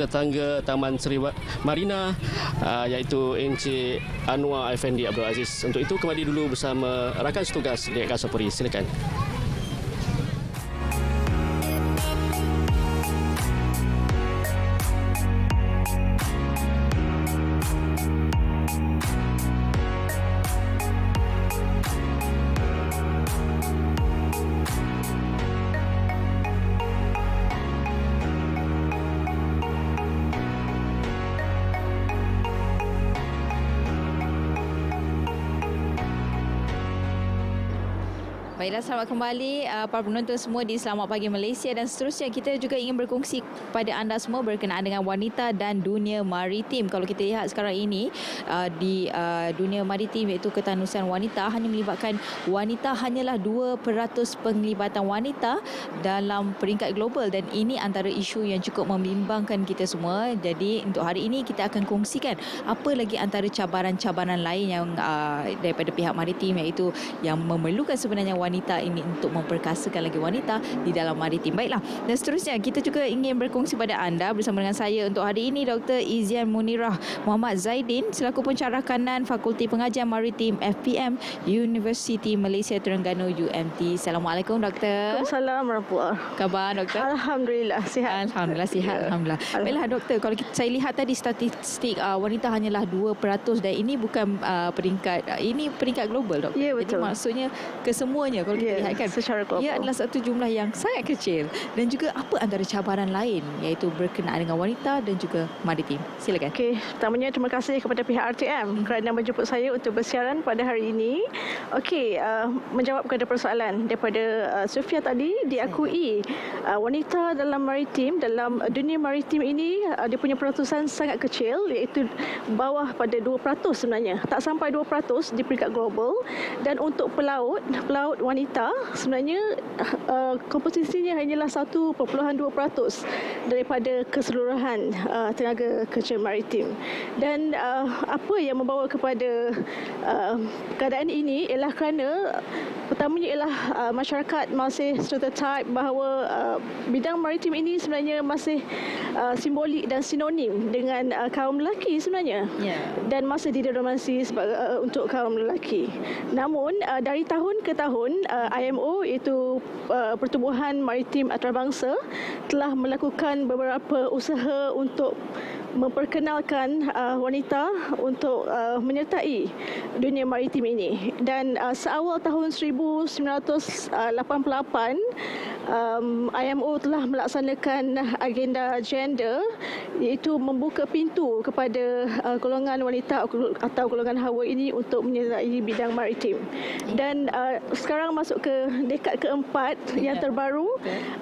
Tetangga Taman Seri Marina iaitu Encik Anwar Effendi Abdul Aziz. Untuk itu kembali dulu bersama rakan setugas Dek Kasapuri. Silakan. Baiklah, selamat kembali para penonton semua di Selamat Pagi Malaysia, dan seterusnya kita juga ingin berkongsi kepada anda semua berkenaan dengan wanita dan dunia maritim. Kalau kita lihat sekarang ini di dunia maritim, iaitu ketahanan wanita hanya melibatkan wanita hanyalah 2% penglibatan wanita dalam peringkat global, dan ini antara isu yang cukup membimbangkan kita semua. Jadi untuk hari ini kita akan kongsikan apa lagi antara cabaran-cabaran lain yang daripada pihak maritim, iaitu yang memerlukan sebenarnya wanita ini untuk memperkasakan lagi wanita di dalam maritim. Baiklah, dan seterusnya kita juga ingin berkongsi pada anda bersama dengan saya untuk hari ini Dr. Izian Munirah Muhammad Zaidin selaku pensyarah kanan Fakulti Pengajian Maritim FPM Universiti Malaysia Terengganu UMT. Assalamualaikum Doktor. Assalamualaikum warahmatullahi. Khabar Doktor? Alhamdulillah sihat. Alhamdulillah sihat. Ya. Alhamdulillah. Baiklah Doktor, kalau saya lihat tadi statistik wanita hanyalah 2%, dan ini bukan peringkat ini peringkat global Doktor. Ya, betul. Jadi maksudnya kesemuanya kalau kita lihat kan secara global, ia adalah satu jumlah yang sangat kecil. Dan juga apa antara cabaran lain iaitu berkenaan dengan wanita dan juga maritim. Silakan. Okey, pertamanya terima kasih kepada pihak RTM kerana menjemput saya untuk bersiaran pada hari ini. Okey, menjawab kepada persoalan daripada Sofia tadi, diakui wanita dalam maritim, dalam dunia maritim ini dia punya peratusan sangat kecil, iaitu bawah pada 2% sebenarnya. Tak sampai 2% di peringkat global. Dan untuk pelaut wanita sebenarnya komposisinya hanyalah 1.2% daripada keseluruhan tenaga kerja maritim. Dan apa yang membawa kepada keadaan ini ialah kerana pertamanya ialah masyarakat masih stereotype bahawa bidang maritim ini sebenarnya masih simbolik dan sinonim dengan kaum lelaki sebenarnya. Dan masih didominasi untuk kaum lelaki. Namun dari tahun ke tahun IMO, iaitu Pertubuhan Maritim Antarabangsa, telah melakukan beberapa usaha untuk memperkenalkan wanita untuk menyertai dunia maritim ini. Dan seawal tahun 1988 IMO telah melaksanakan agenda gender, iaitu membuka pintu kepada golongan wanita atau golongan hawa ini untuk menyertai bidang maritim. Dan sekarang masuk ke dekad keempat yang terbaru,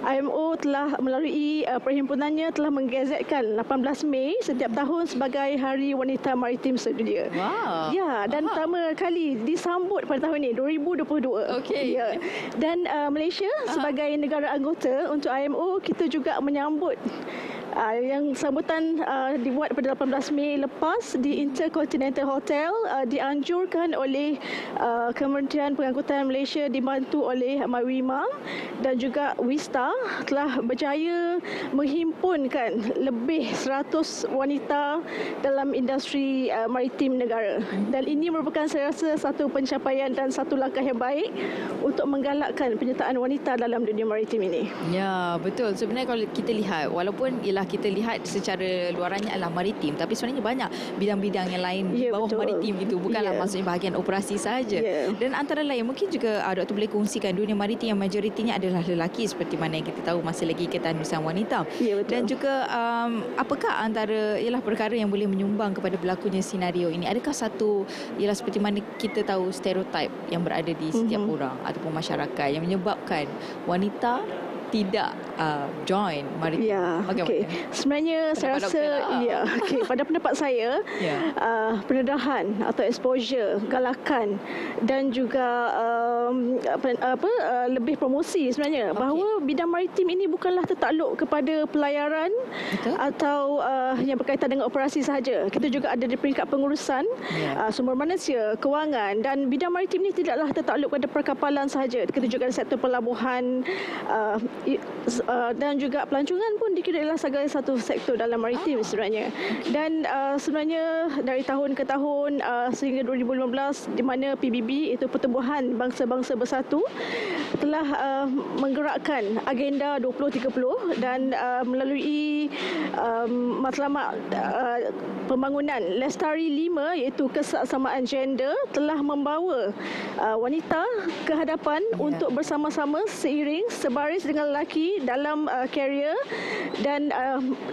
IMO telah melalui perhimpunannya telah menggazetkan 18 Mei setiap tahun sebagai Hari Wanita Maritim Sedunia. Wow. Ya, dan pertama kali disambut pada tahun ini 2022. Okey. Ya. Dan Malaysia sebagai negara anggota untuk IMO, kita juga menyambut yang sambutan dibuat pada 18 Mei lepas di Intercontinental Hotel, dianjurkan oleh Kementerian Pengangkutan Malaysia dibantu oleh MyWima, dan juga Wista telah berjaya menghimpunkan lebih 100 wanita dalam industri maritim negara. Dan ini merupakan saya rasa satu pencapaian dan satu langkah yang baik untuk menggalakkan penyertaan wanita dalam dunia maritim ini. Ya, betul. Sebenarnya kalau kita lihat, walaupun ialah kita lihat secara luarannya adalah maritim, tapi sebenarnya banyak bidang-bidang yang lain di bawah maritim itu, bukanlah maksudnya bahagian operasi sahaja. Dan antara lain mungkin juga Dr. boleh kongsikan dunia maritim yang majoritinya adalah lelaki, seperti mana yang kita tahu masih lagi ketahanan wanita. Dan juga apakah antara ialah perkara yang boleh menyumbang kepada berlakunya senario ini? Adakah satu ialah seperti mana kita tahu stereotip yang berada di setiap orang ataupun masyarakat yang menyebabkan wanita tidak join maritim? Ya, okey. Sebenarnya saya rasa pada pendapat saya, pendedahan atau exposure, galakan dan juga lebih promosi sebenarnya, bahawa bidang maritim ini bukanlah tertakluk kepada pelayaran atau yang berkaitan dengan operasi sahaja. Kita juga ada di peringkat pengurusan sumber manusia, kewangan, dan bidang maritim ini tidaklah tertakluk pada perkapalan sahaja. Kita juga ada sektor pelabuhan, dan juga pelancongan pun dikira adalah sebagai satu sektor dalam maritim sebenarnya. Dan sebenarnya dari tahun ke tahun sehingga 2015 di mana PBB iaitu Pertubuhan Bangsa-Bangsa Bersatu telah menggerakkan agenda 2030 dan melalui matlamat pembangunan Lestari 5 iaitu kesesamaan gender telah membawa wanita ke hadapan untuk bersama-sama seiring sebaris dengan lelaki dalam karier. Dan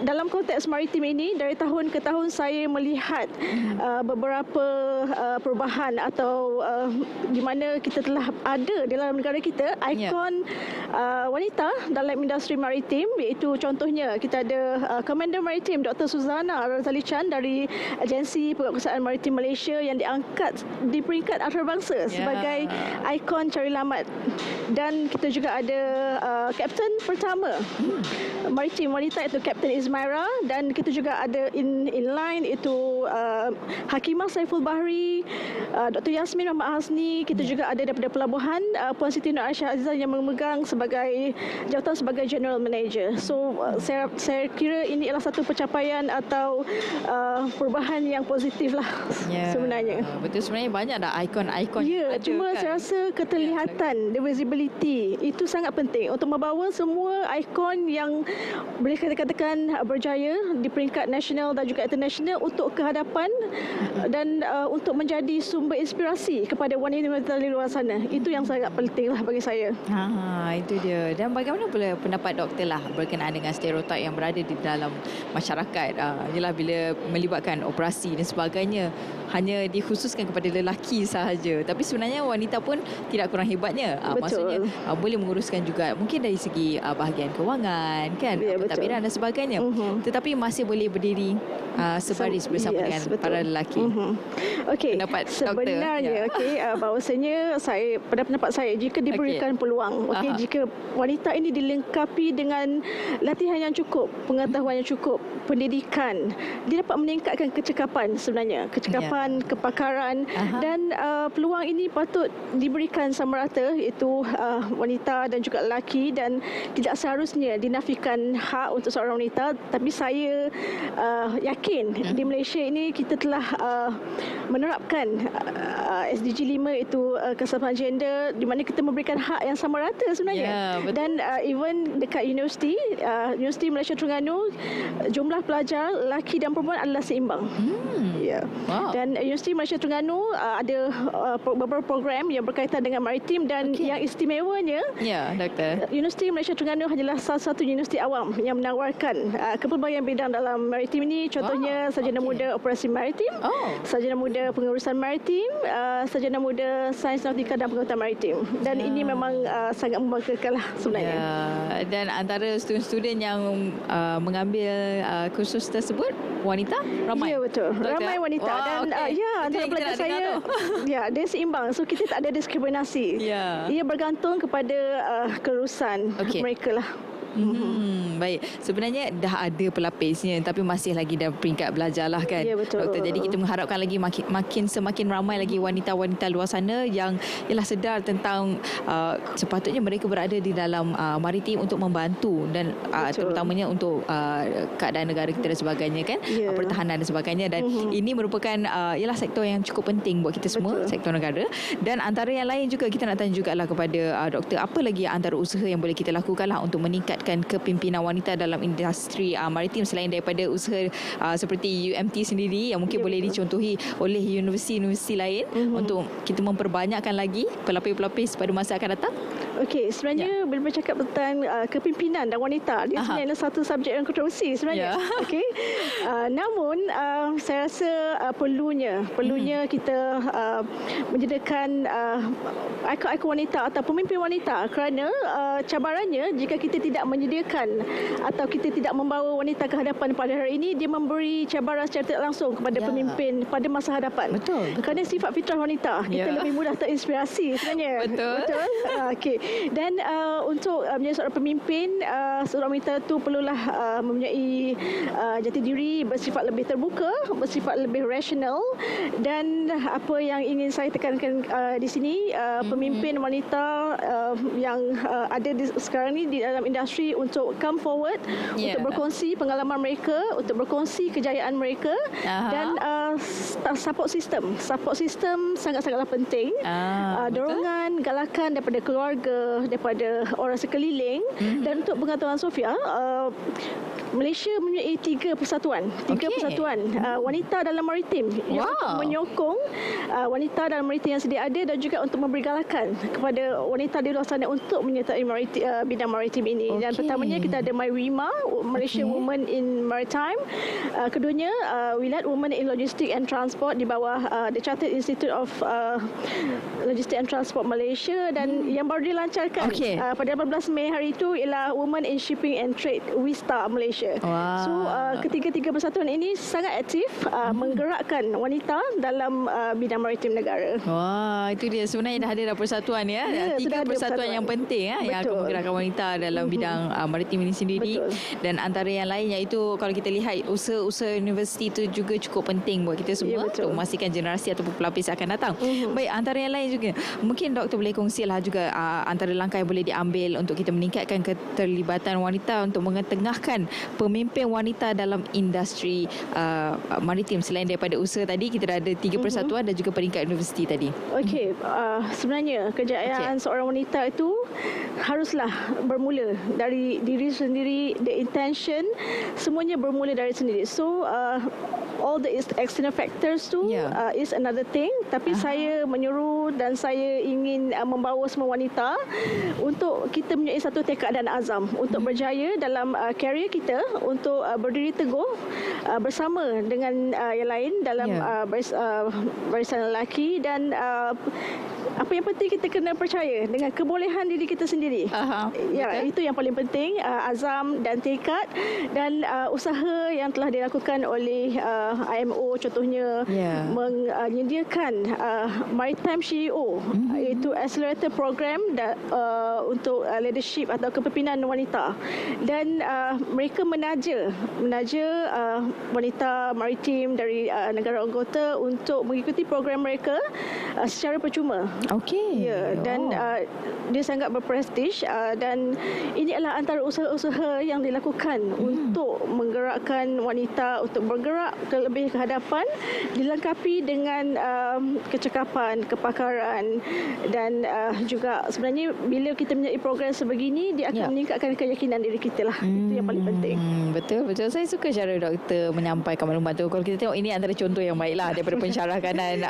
dalam konteks maritim ini dari tahun ke tahun saya melihat beberapa perubahan atau di mana kita telah ada dalam negara kita ikon wanita dalam industri maritim, iaitu contohnya kita ada Komander Maritim Dr. Suzana Razali Chan dari Agensi Pengurusan Maritim Malaysia yang diangkat di peringkat antarabangsa sebagai ikon cari lamat. Dan kita juga ada Kapten pertama maritim wanita iaitu Kapten Ismaira, dan kita juga ada inline itu Hakimah Saiful Bahri, Dr. Yasmin Muhammad Hasni. Kita juga ada daripada pelabuhan Puan Siti Nur Aisyah Azizah yang memegang sebagai jawatan sebagai General Manager. So saya kira ini adalah satu pencapaian atau perubahan yang positif lah sebenarnya. Betul, sebenarnya banyak dah ikon-ikon. Cuma kan? saya rasa keterlihatan, the visibility itu sangat penting untuk membawa semua ikon yang boleh katakan berjaya di peringkat nasional dan juga international untuk ke hadapan dan untuk menjadi sumber inspirasi kepada wanita-wanita di luar sana. Itu yang sangat penting lah bagi saya. Itu dia. Dan bagaimana pula pendapat doktor lah berkenaan dengan stereotip yang berada di dalam masyarakat? Ialah bila melibatkan operasi dan sebagainya hanya dikhususkan kepada lelaki sahaja. Tapi sebenarnya wanita pun tidak kurang hebatnya. Maksudnya boleh menguruskan juga mungkin dari segi bahagian kewangan, kan, pentadbiran dan sebagainya. Tetapi masih boleh berdiri sebaris bersama dengan para lelaki. Okey, sebenarnya bahawasanya saya, pada pendapat saya, jika diberikan peluang, jika wanita ini dilengkapi dengan latihan yang cukup, pengetahuan yang cukup, pendidikan, dia dapat meningkatkan kecekapan sebenarnya, kecekapan, kepakaran, dan peluang ini patut diberikan sama rata, iaitu wanita dan juga lelaki, dan tidak seharusnya dinafikan hak untuk seorang wanita. Tapi saya yakin di Malaysia ini kita telah menerapkan SDG 5 itu kesetaraan gender, di mana kita memberikan hak yang sama rata sebenarnya. Dan even dekat universiti Malaysia Terengganu, jumlah pelajar lelaki dan perempuan adalah seimbang. Dan Universiti Malaysia Terengganu ada beberapa program yang berkaitan dengan maritim, dan yang istimewanya Universiti Malaysia Terengganu hanyalah salah satu universiti awam yang menawarkan kepelbagaian bidang dalam maritim ini. Contohnya sarjana muda operasi maritim, sarjana muda pengurusan maritim, sarjana muda sains nautika dan pengetahuan maritim. Dan ini memang sangat membanggakan lah sebenarnya. Dan antara student-student yang mengambil kursus tersebut wanita ramai. Ya, betul. Ramai wanita. Dan antara pelajar saya dia seimbang. So kita tak ada diskriminasi. Ia bergantung kepada kelulusan mereka lah. Baik, sebenarnya dah ada pelapisnya tapi masih lagi dalam peringkat belajar lah, kan, doktor. Jadi kita mengharapkan lagi semakin ramai lagi wanita-wanita luar sana yang ialah sedar tentang sepatutnya mereka berada di dalam maritim untuk membantu, dan terutamanya untuk keadaan negara kita dan sebagainya, kan, pertahanan dan sebagainya. Dan ini merupakan ialah sektor yang cukup penting buat kita semua, sektor negara. Dan antara yang lain juga kita nak tanya jugalah kepada doktor, apa lagi antara usaha yang boleh kita lakukan lah untuk meningkatkan kepimpinan wanita dalam industri maritim selain daripada usaha seperti UMT sendiri yang mungkin boleh dicontohi oleh universiti-universiti lain untuk kita memperbanyakkan lagi pelapis-pelapis pada masa akan datang? Okey, sebenarnya bila bercakap tentang kepimpinan dan wanita, dia sebenarnya satu subjek yang kontroversi sebenarnya. Okey. Namun saya rasa perlunya kita menyediakan ikon-ikon wanita atau pemimpin wanita, kerana cabarannya jika kita tidak menyediakan atau kita tidak membawa wanita ke hadapan pada hari ini, dia memberi cabaran secara tidak langsung kepada pemimpin pada masa hadapan. Kerana sifat fitrah wanita, kita lebih mudah terinspirasi sebenarnya. Betul. Okey. Dan untuk menjadi seorang pemimpin, seorang wanita itu perlulah mempunyai jati diri, bersifat lebih terbuka, bersifat lebih rasional. Dan apa yang ingin saya tekankan di sini, pemimpin wanita yang ada sekarang ni di dalam industri untuk come forward, untuk berkongsi pengalaman mereka, untuk berkongsi kejayaan mereka. Dan support system sangat-sangatlah penting. Dorongan, galakan daripada keluarga, daripada orang sekeliling. Dan untuk pengetahuan Sofia, Malaysia mempunyai 3 persatuan. Wanita dalam maritim yang untuk menyokong wanita dalam maritim yang sedia ada, dan juga untuk memberi galakan kepada wanita di luar sana untuk menyertai bidang maritim ini. Dan pertamanya kita ada MyWIMA, Malaysia Women in Maritime. Keduanya WILAT, Women in Logistics and Transport, di bawah The Chartered Institute of Logistics and Transport Malaysia. Dan yang baru dilancarkan pada 18 Mei hari itu ialah Women in Shipping and Trade, WISTA Malaysia. So ketiga-tiga persatuan ini sangat aktif menggerakkan wanita dalam bidang maritim negara. Wah, itu dia, sebenarnya dah ada persatuan ya. 3 persatuan yang penting yang akan menggerakkan wanita dalam bidang maritim ini sendiri. Dan antara yang lain iaitu kalau kita lihat usaha-usaha universiti itu juga cukup penting buat kita semua untuk memastikan generasi ataupun pelapis akan datang. Baik, antara yang lain juga mungkin doktor boleh kongsilah juga antara langkah yang boleh diambil untuk kita meningkatkan keterlibatan wanita untuk mengetengahkan pemimpin wanita dalam industri maritim. Selain daripada usaha tadi, kita dah ada 3 persatuan dan juga peringkat universiti tadi. Sebenarnya kejayaan seorang wanita itu haruslah bermula dari diri sendiri. The intention semuanya bermula dari sendiri. So all the external factors tu is another thing. Tapi saya menyuruh dan saya ingin membawa semua wanita untuk kita mempunyai satu tekad dan azam untuk berjaya dalam karier kita, untuk berdiri teguh bersama dengan yang lain dalam barisan lelaki. Dan apa yang penting, kita kena percaya dengan kebolehan diri kita sendiri. Itu yang paling penting, azam dan tekad. Dan usaha yang telah dilakukan oleh IMO contohnya menyediakan Maritime CEO, iaitu Accelerator Program untuk leadership atau kepimpinan wanita. Dan mereka menaja wanita maritim dari negara anggota untuk mengikuti program mereka secara percuma. Dan dia sangat berprestij, dan ini adalah antara usaha-usaha yang dilakukan untuk menggerakkan wanita untuk bergerak lebih ke hadapan, dilengkapi dengan kecekapan, kepakaran. Dan juga sebenarnya bila kita mempunyai program sebegini, dia akan meningkatkan keyakinan diri kita lah. Itu yang paling penting. Betul. Saya suka cara doktor menyampaikan maklumat tu. Kalau kita tengok, ini antara contoh yang baiklah daripada pensyarakanan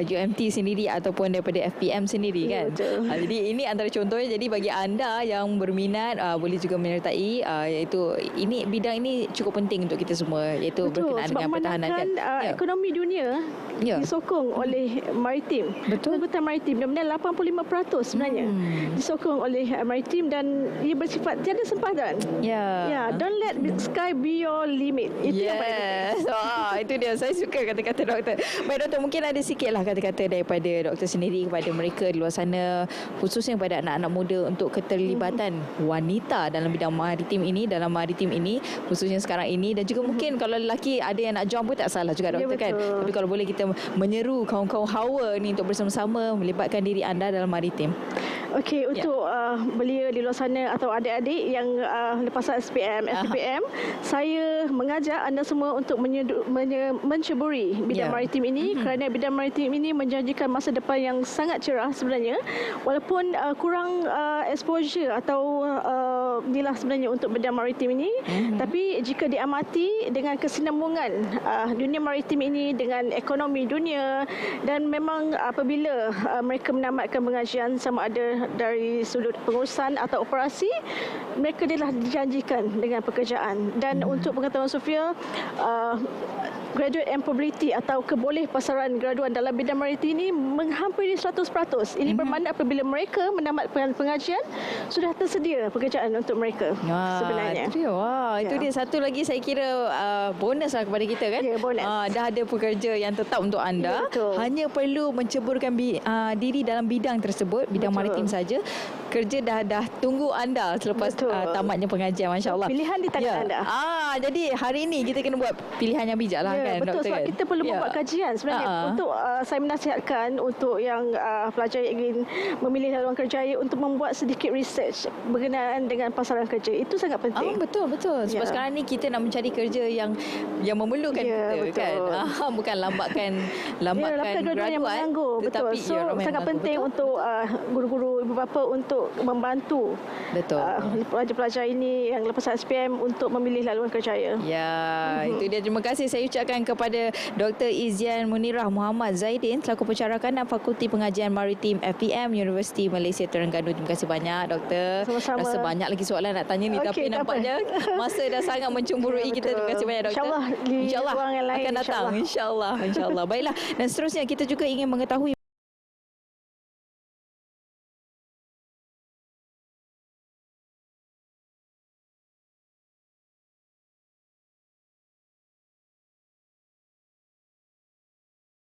UMT sendiri ataupun daripada FPM sendiri kan. Jadi ini antara contohnya. Jadi bagi anda yang berminat boleh juga menyertai, iaitu bidang ini cukup penting untuk kita semua, iaitu berkenaan dengan pertahanan kan. Ekonomi dunia disokong oleh maritim. Angkutan maritim, benar-benar 85% sebenarnya disokong oleh maritim, dan ia bersifat tiada sempadan. Don't let the sky be your limit. Itu yang paling penting. Itu dia, saya suka kata-kata doktor. Baik doktor, mungkin ada sikitlah kata-kata daripada doktor sendiri kepada mereka di luar sana, khususnya kepada anak-anak muda, untuk keterlibatan wanita dalam bidang maritim ini, khususnya sekarang ini. Dan juga mungkin kalau lelaki ada yang nak join pun tak salah juga doktor kan. Tapi kalau boleh kita menyeru kaum-kaum hawa ni untuk bersama-sama melibatkan diri anda dalam maritim. Untuk belia di luar sana atau adik-adik yang lepasan SPM, saya mengajak anda semua untuk menceburi bidang maritim ini, kerana bidang maritim ini menjanjikan masa depan yang sangat cerah sebenarnya. Walaupun kurang exposure atau inilah sebenarnya untuk bidang maritim ini, tapi jika diamati dengan kesinambungan dunia maritim ini dengan ekonomi dunia, dan memang apabila mereka menamatkan pengajian, sama ada dari sudut pengurusan atau operasi, mereka telah dijanjikan dengan pekerjaan. Dan untuk pengetahuan Sofia, graduate employability atau keboleh pasaran graduan dalam bidang maritim ini menghampiri 100%. Ini bermakna apabila mereka menamatkan pengajian, sudah tersedia pekerjaan untuk mereka sebenarnya. Itu dia satu lagi, saya kira bonus lah kepada kita kan. Bonus. Dah ada pekerja yang tetap untuk anda. Hanya perlu menceburkan diri dalam bidang tersebut, bidang maritim saja. kerja dah tunggu anda selepas tamatnya pengajian, masya-Allah. Pilihan di tangan anda. Jadi hari ini kita kena buat pilihan yang bijak lah kan, betul, doktor sebab kan? kita perlu membuat kajian sebenarnya. Untuk saya menasihatkan untuk yang pelajar yang ingin memilih laluan kerjaya untuk membuat sedikit research berkenaan dengan pasaran kerja. Itu sangat penting. Betul. Sebab sekarang ni kita nak mencari kerja yang memerlukan kita kan. Bukan lambatkan guru-guru yang menganggur. Betul. Tetapi So sangat penting untuk guru-guru, ibu bapa untuk membantu pelajar-pelajar ini yang lepasan SPM untuk memilih laluan kerjaya. Itu dia. Terima kasih saya ucapkan kepada Dr. Izzian Munirah Muhammad Zaidin selaku pensyarah kanan Fakulti Pengajian Maritim FPM Universiti Malaysia Terengganu. Terima kasih banyak doktor. Sama-sama. Rasa banyak lagi soalan nak tanya ni, tapi nampaknya masa dah sangat mencemburui kita. Terima kasih banyak doktor. InsyaAllah akan datang. InsyaAllah. Baiklah, dan seterusnya kita juga ingin mengetahui